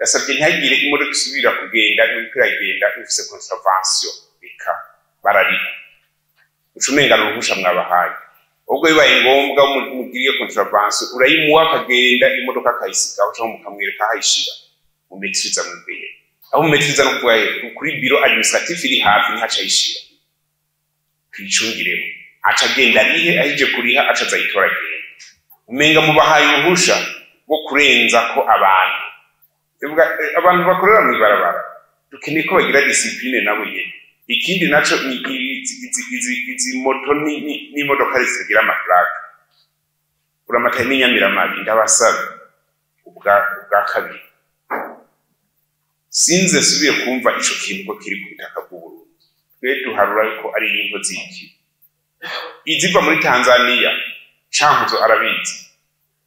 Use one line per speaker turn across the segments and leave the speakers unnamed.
Ndasabye ntihagire imodoka isubira kugenda n'uko iragenda ifise contravention bika bararika ucumenga n'uruhusha mwabahaye ubwo bibaye ngombwa mugiriye contravention urayimuha akagenda imodoka akayisiga aho mukamwereka ahayishira mumetriza mu mbere aho mumetriza no kuvuga kuri biro administratif iri hafi ntihaca yishira twicungireho aca agenda rihe ahije kuriha aca azayitora agenda umenga mubahaye uruhusha rwo kurenza ko abantu bakorera mu ibarabara dukeneye ko bagira discipline nabo nyene ikindi naco ni izi moto n'imodoka zitagira amaplaque uramataye n'inyamiramabi ndabasaba ubwa kabiri sinze subiye kumva ico kintu ko kiri ku butaka bw'Uburundi twe duharura ko ari inko ziki iziva muri Tanzania Cankuzo arabizi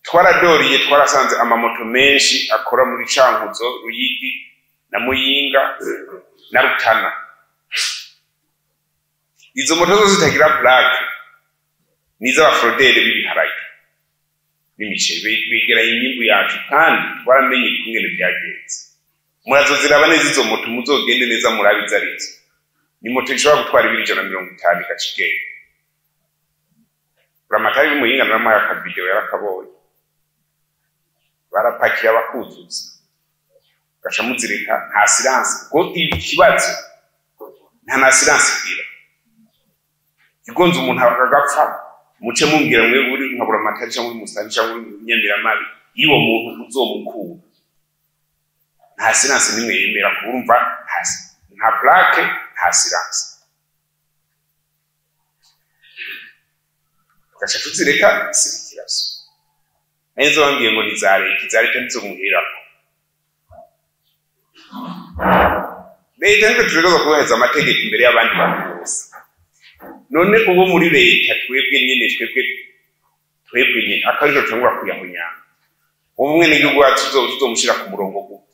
twaradoriye twarasanze amamoto menshi akora muri Cankuzo Ruyigi na Muyinga na Rutana izo moto zose zitagira plaque niza abafrodere b'ibiharage n'imiceri bigera inyimbu yacu kandi twaramenye kungene byagenze murazo ziraba neza izo moto muzogende neza murabiza arizo ni moto ishobora gutwara 250 gacigeye Ramatari Muyinga na maya ka video yarakabonye barapakira abakuzuza gaca muzireka nta silence ko ikibazo nta silence gira igonze umuntu akagapfa muce mumbwira mwe buri nkabura amatari cyangwa umusani cyangwa Nyamiramabi yiwo muntu uzomukura nta silence nimwe yemera kurumva nta plaque nta silence gaca tuzireka sibikiraso Enzo wambwiye ngo nizareka nzomuhirako leta niko turegeza kubahereza amategeko imbere y'abandi bantu bose none ubu muri leta twebwe nyene twebwe nyene akariro cyangwa kuyahunyanga umwe n'igihugu wacu tuzomushira ku murongo gute